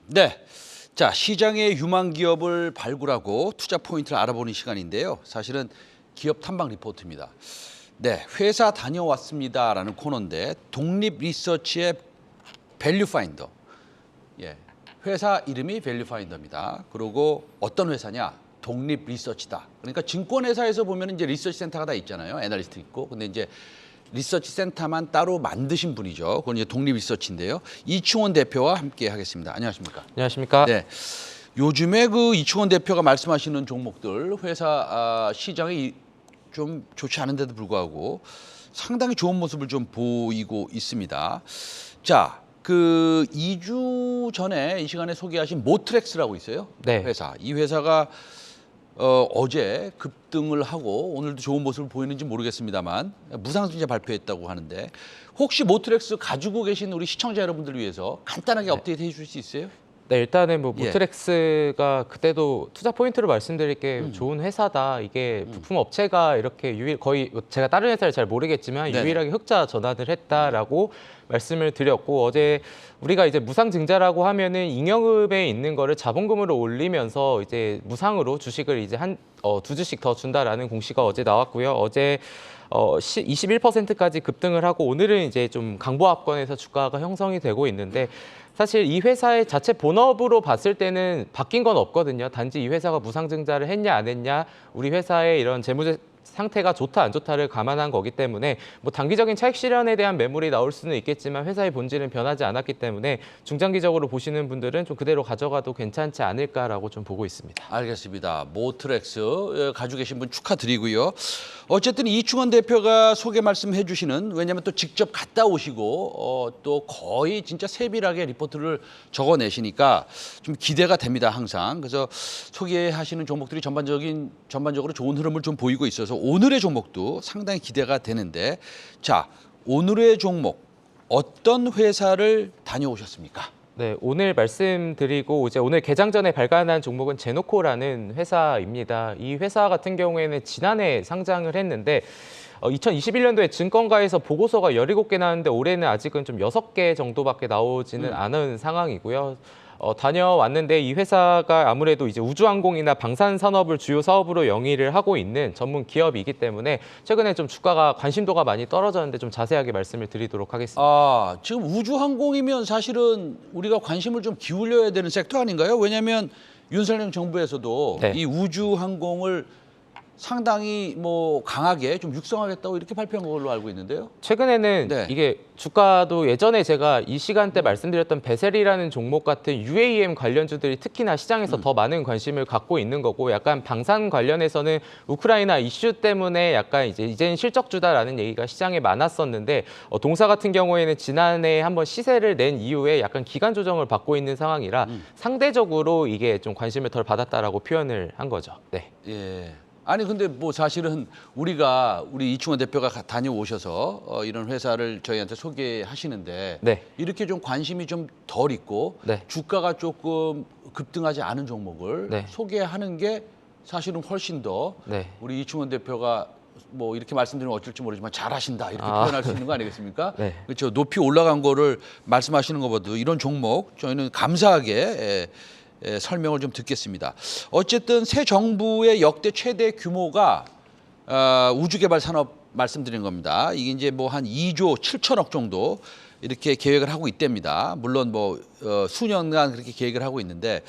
네. 자, 시장의 유망 기업을 발굴하고 투자 포인트를 알아보는 시간인데요. 사실은 기업 탐방 리포트입니다. 네, 회사 다녀왔습니다라는 코너인데 독립 리서치의 밸류 파인더. 예. 회사 이름이 밸류 파인더입니다. 그리고 어떤 회사냐? 독립 리서치다. 그러니까 증권회사에서 보면 이제 리서치 센터가 다 있잖아요. 애널리스트 있고. 근데 이제 리서치 센터만 따로 만드신 분이죠. 그건 이제 독립 리서치인데요. 이충원 대표와 함께 하겠습니다. 안녕하십니까? 안녕하십니까? 네. 요즘에 그 이충원 대표가 말씀하시는 종목들 회사 시장이 좀 좋지 않은데도 불구하고 상당히 좋은 모습을 좀 보이고 있습니다. 자, 그 2주 전에 이 시간에 소개하신 모트렉스라고 있어요. 네. 회사. 이 회사가 어제 급등을 하고 오늘도 좋은 모습을 보이는지 모르겠습니다만 무상증자 발표했다고 하는데 혹시 모트렉스 가지고 계신 우리 시청자 여러분들 위해서 간단하게 업데이트 해주실 수 있어요? 네, 일단은 뭐 예. 모트렉스가 그때도 투자 포인트로 말씀드릴 게 좋은 회사다. 이게 부품 업체가 이렇게 거의 제가 다른 회사를 잘 모르겠지만 네네. 유일하게 흑자 전환을 했다라고 말씀을 드렸고, 어제 우리가 이제 무상증자라고 하면은 잉여금에 있는 거를 자본금으로 올리면서 이제 무상으로 주식을 이제 두 주씩 더 준다라는 공시가 어제 나왔고요. 어제 21%까지 급등을 하고 오늘은 이제 좀 강보합권에서 주가가 형성이 되고 있는데, 사실 이 회사의 자체 본업으로 봤을 때는 바뀐 건 없거든요. 단지 이 회사가 무상증자를 했냐 안 했냐, 우리 회사의 이런 재무 상태가 좋다 안 좋다를 감안한 거기 때문에 뭐 단기적인 차익 실현에 대한 매물이 나올 수는 있겠지만 회사의 본질은 변하지 않았기 때문에 중장기적으로 보시는 분들은 좀 그대로 가져가도 괜찮지 않을까라고 좀 보고 있습니다. 알겠습니다. 모트렉스 가지고 계신 분 축하드리고요. 어쨌든 이충원 대표가 소개 말씀해 주시는, 왜냐하면 또 직접 갔다 오시고 또 거의 진짜 세밀하게 리포트를 적어내시니까 좀 기대가 됩니다, 항상. 그래서 소개하시는 종목들이 전반적으로 좋은 흐름을 좀 보이고 있어서 오늘의 종목도 상당히 기대가 되는데, 자, 오늘의 종목 어떤 회사를 다녀오셨습니까? 네, 오늘 말씀드리고 이제 오늘 개장 전에 발간한 종목은 제노코라는 회사입니다. 이 회사 같은 경우에는 지난해 상장을 했는데 2021년도에 증권가에서 보고서가 17개 나왔는데 올해는 아직은 좀 6개 정도밖에 나오지는 않은 상황이고요. 다녀왔는데 이 회사가 아무래도 이제 우주항공이나 방산 산업을 주요 사업으로 영위를 하고 있는 전문 기업이기 때문에 최근에 좀 주가가 관심도가 많이 떨어졌는데 좀 자세하게 말씀을 드리도록 하겠습니다. 아, 지금 우주항공이면 사실은 우리가 관심을 좀 기울여야 되는 섹터 아닌가요? 왜냐하면 윤석열 정부에서도 네. 이 우주항공을 상당히 뭐 강하게 좀 육성하겠다고 이렇게 발표한 걸로 알고 있는데요. 최근에는 네. 이게 주가도 예전에 제가 이 시간대 말씀드렸던 베셀이라는 종목 같은 UAM 관련주들이 특히나 시장에서 더 많은 관심을 갖고 있는 거고, 약간 방산 관련해서는 우크라이나 이슈 때문에 약간 이제는 실적주다라는 얘기가 시장에 많았었는데, 동사 같은 경우에는 지난해 한번 시세를 낸 이후에 약간 기간 조정을 받고 있는 상황이라 상대적으로 이게 좀 관심을 덜 받았다라고 표현을 한 거죠. 네. 예. 아니 근데 뭐 사실은 우리 이충원 대표가 다녀오셔서 이런 회사를 저희한테 소개하시는데 네. 이렇게 좀 관심이 좀 덜 있고 네. 주가가 조금 급등하지 않은 종목을 네. 소개하는 게 사실은 훨씬 더 네. 우리 이충원 대표가 뭐 이렇게 말씀드리면 어쩔지 모르지만 잘하신다 이렇게 아. 표현할 수 있는 거 아니겠습니까? 네. 그렇죠. 높이 올라간 거를 말씀하시는 것보다 이런 종목 저희는 감사하게 설명을 좀 듣겠습니다. 어쨌든 새 정부의 역대 최대 규모가 우주개발 산업 말씀드린 겁니다. 이게 이제 뭐 한 2조 7천억 정도 이렇게 계획을 하고 있답니다. 물론 뭐 수년간 그렇게 계획을 하고 있는데,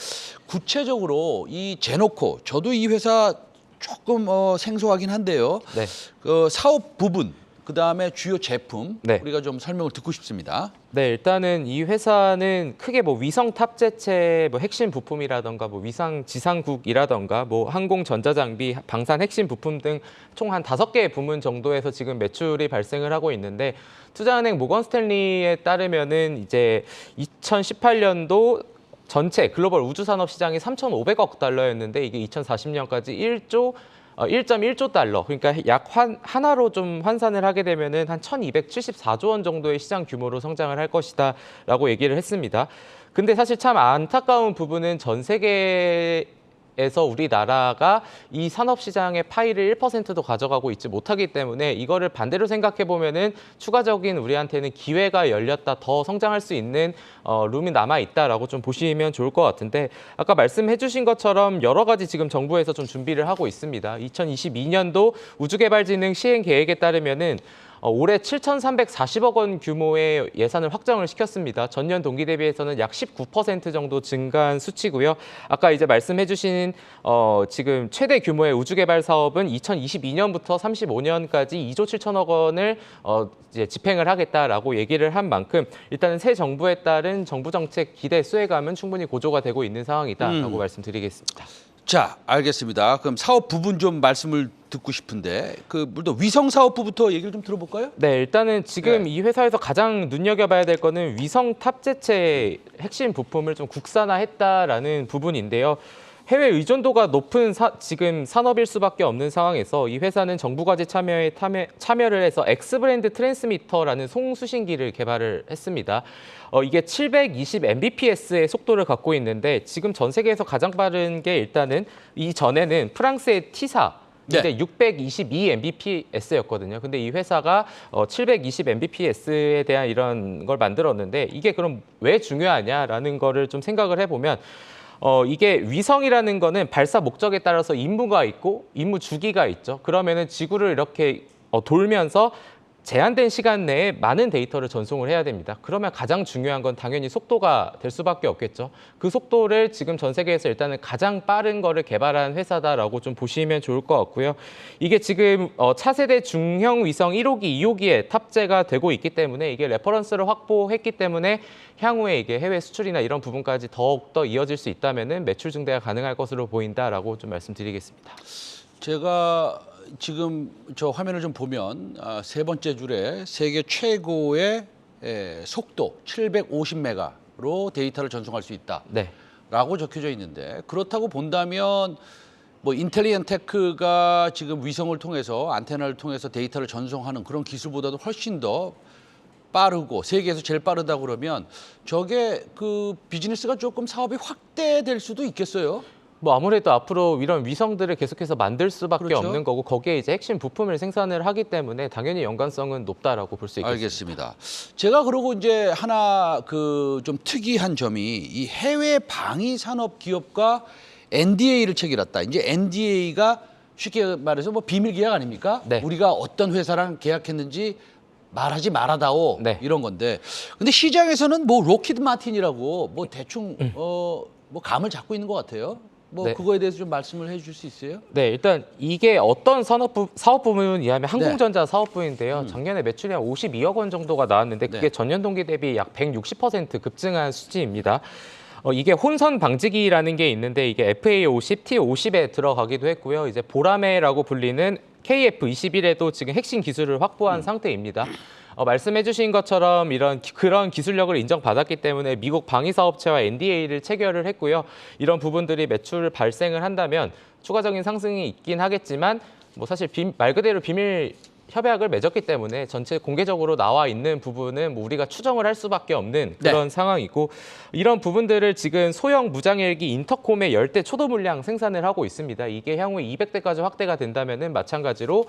구체적으로 이 제노코, 저도 이 회사 조금 생소하긴 한데요. 네. 그 사업 부분, 그다음에 주요 제품 네. 우리가 좀 설명을 듣고 싶습니다. 네, 일단은 이 회사는 크게 뭐 위성 탑재체 뭐 핵심 부품이라던가 뭐 위상 지상국이라던가 뭐 항공 전자장비, 방산 핵심 부품 등 총 한 5개의 부문 정도에서 지금 매출이 발생을 하고 있는데, 투자은행 모건 스탠리에 따르면은 이제 2018년도 전체 글로벌 우주산업 시장이 3,500억 달러였는데 이게 2040년까지 1.1조 달러, 그러니까 약 하나로 좀 환산을 하게 되면은 한 1,274조 원 정도의 시장 규모로 성장을 할 것이다라고 얘기를 했습니다. 근데 사실 참 안타까운 부분은 전 세계 에서 우리나라가 이 산업 시장의 파이를 1%도 가져가고 있지 못하기 때문에 이거를 반대로 생각해 보면은 추가적인 우리한테는 기회가 열렸다, 더 성장할 수 있는 룸이 남아 있다라고 좀 보시면 좋을 것 같은데, 아까 말씀해 주신 것처럼 여러 가지 지금 정부에서 좀 준비를 하고 있습니다. 2022년도 우주개발진흥 시행 계획에 따르면은 올해 7,340억 원 규모의 예산을 확정을 시켰습니다. 전년 동기 대비해서는 약 19% 정도 증가한 수치고요. 아까 이제 말씀해 주신 지금 최대 규모의 우주 개발 사업은 2022년부터 35년까지 2조 7천억 원을 이제 집행을 하겠다라고 얘기를 한 만큼 일단은 새 정부에 따른 정부 정책 기대 수혜감은 충분히 고조가 되고 있는 상황이다라고 말씀드리겠습니다. 자, 알겠습니다. 그럼 사업 부분 좀 말씀을 듣고 싶은데 물론 위성 사업부부터 얘기를 좀 들어볼까요? 네, 일단은 지금 네. 이 회사에서 가장 눈여겨봐야 될 거는 위성 탑재체 핵심 부품을 좀 국산화했다라는 부분인데요. 해외 의존도가 높은 지금 산업일 수밖에 없는 상황에서 이 회사는 정부과제 참여를 해서 X브랜드 트랜스미터라는 송수신기를 개발을 했습니다. 이게 720 Mbps의 속도를 갖고 있는데 지금 전 세계에서 가장 빠른 게 일단은 이전에는 프랑스의 T사 근데 622 Mbps였거든요. 근데 이 회사가 720 Mbps에 대한 이런 걸 만들었는데 이게 그럼 왜 중요하냐라는 거를 좀 생각을 해보면 이게 위성이라는 거는 발사 목적에 따라서 임무가 있고 임무 주기가 있죠. 그러면은 지구를 이렇게 돌면서 제한된 시간 내에 많은 데이터를 전송을 해야 됩니다. 그러면 가장 중요한 건 당연히 속도가 될 수밖에 없겠죠. 그 속도를 지금 전 세계에서 일단은 가장 빠른 거를 개발한 회사다라고 좀 보시면 좋을 것 같고요. 이게 지금 차세대 중형 위성 1호기, 2호기에 탑재가 되고 있기 때문에 이게 레퍼런스를 확보했기 때문에 향후에 이게 해외 수출이나 이런 부분까지 더욱더 이어질 수 있다면은 매출 증대가 가능할 것으로 보인다라고 좀 말씀드리겠습니다. 제가 지금 저 화면을 좀 보면 세 번째 줄에 세계 최고의 속도 750메가로 데이터를 전송할 수 있다라고 네. 적혀져 있는데, 그렇다고 본다면 뭐 인텔리언테크가 지금 위성을 통해서 안테나를 통해서 데이터를 전송하는 그런 기술보다도 훨씬 더 빠르고 세계에서 제일 빠르다 그러면 저게 그 비즈니스가 조금 사업이 확대될 수도 있겠어요. 뭐 아무래도 앞으로 이런 위성들을 계속해서 만들 수밖에 그렇죠. 없는 거고 거기에 이제 핵심 부품을 생산을 하기 때문에 당연히 연관성은 높다라고 볼 수 있겠습니다. 알겠습니다. 제가 그러고 이제 하나 좀 특이한 점이 이 해외 방위 산업 기업과 NDA를 체결했다. 이제 NDA가 쉽게 말해서 뭐 비밀 계약 아닙니까? 네. 우리가 어떤 회사랑 계약했는지 말하지 말아다오 네. 이런 건데, 근데 시장에서는 뭐 로키드 마틴이라고 뭐 대충 뭐 감을 잡고 있는 것 같아요. 뭐 네. 그거에 대해서 좀 말씀을 해주실 수 있어요? 네, 일단 이게 어떤 사업 부문이냐면 항공전자 사업부인데요. 음. 작년에 매출이 한 52억 원 정도가 나왔는데 그게 네. 전년 동기 대비 약 160% 급증한 수치입니다. 이게 혼선 방지기라는 게 있는데 이게 FA50, T50에 들어가기도 했고요. 이제 보라매라고 불리는 KF21에도 지금 핵심 기술을 확보한 상태입니다. 말씀해주신 것처럼 그런 기술력을 인정받았기 때문에 미국 방위사업체와 NDA를 체결을 했고요. 이런 부분들이 매출 발생을 한다면 추가적인 상승이 있긴 하겠지만 뭐 사실 말 그대로 비밀 협약을 맺었기 때문에 전체 공개적으로 나와 있는 부분은 뭐 우리가 추정을 할 수밖에 없는 그런 상황이고, 이런 부분들을 지금 소형 무장헬기 인터콤의 열대 초도 물량 생산을 하고 있습니다. 이게 향후에 200대까지 확대가 된다면은 마찬가지로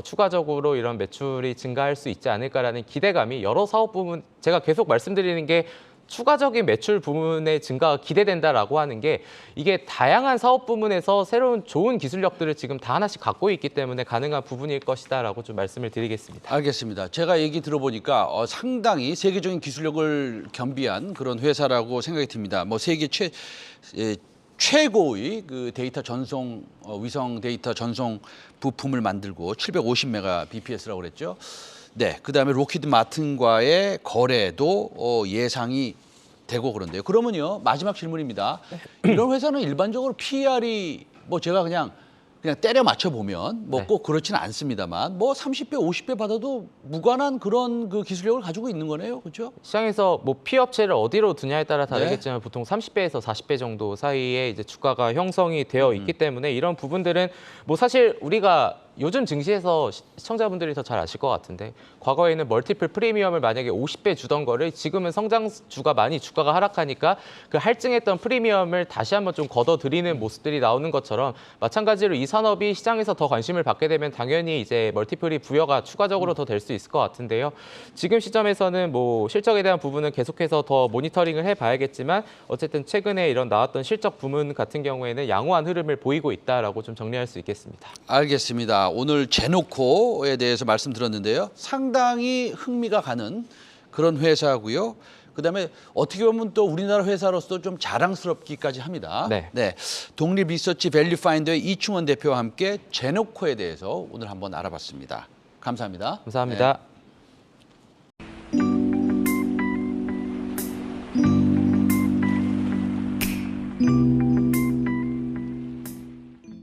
추가적으로 이런 매출이 증가할 수 있지 않을까라는 기대감이 여러 사업 부문, 제가 계속 말씀드리는 게 추가적인 매출 부문의 증가가 기대된다라고 하는 게 이게 다양한 사업 부문에서 새로운 좋은 기술력들을 지금 다 하나씩 갖고 있기 때문에 가능한 부분일 것이다라고 좀 말씀을 드리겠습니다. 알겠습니다. 제가 얘기 들어보니까 상당히 세계적인 기술력을 겸비한 그런 회사라고 생각이 듭니다. 뭐 세계 최고의 그 데이터 전송 위성 데이터 전송 부품을 만들고 750메가bps라고 그랬죠. 네, 그다음에 로키드 마틴과의 거래도 예상이 되고 그런데요. 그러면요, 마지막 질문입니다. 이런 회사는 일반적으로 PER이 뭐 제가 그냥 때려 맞춰 보면 뭐 꼭 그렇지는 않습니다만 뭐 30배, 50배 받아도 무관한 그런 그 기술력을 가지고 있는 거네요, 그렇죠? 시장에서 뭐 피업체를 어디로 두냐에 따라 다르겠지만 보통 30배에서 40배 정도 사이에 이제 주가가 형성이 되어 있기 때문에 이런 부분들은 뭐 사실 우리가 요즘 증시에서 시청자분들이 더 잘 아실 것 같은데 과거에는 멀티플 프리미엄을 만약에 50배 주던 거를 지금은 성장주가 많이 주가가 하락하니까 그 할증했던 프리미엄을 다시 한번 좀 걷어들이는 모습들이 나오는 것처럼 마찬가지로 이 산업이 시장에서 더 관심을 받게 되면 당연히 이제 멀티플이 부여가 추가적으로 더 될 수 있을 것 같은데요. 지금 시점에서는 뭐 실적에 대한 부분은 계속해서 더 모니터링을 해봐야겠지만 어쨌든 최근에 이런 나왔던 실적 부문 같은 경우에는 양호한 흐름을 보이고 있다라고 좀 정리할 수 있겠습니다. 알겠습니다. 오늘 제노코에 대해서 말씀드렸는데요. 상당히 흥미가 가는 그런 회사고요. 그다음에 어떻게 보면 또 우리나라 회사로서도 좀 자랑스럽기까지 합니다. 네. 독립 리서치 밸류파인더의 이충원 대표와 함께 제노코에 대해서 오늘 한번 알아봤습니다. 감사합니다. 감사합니다. 네.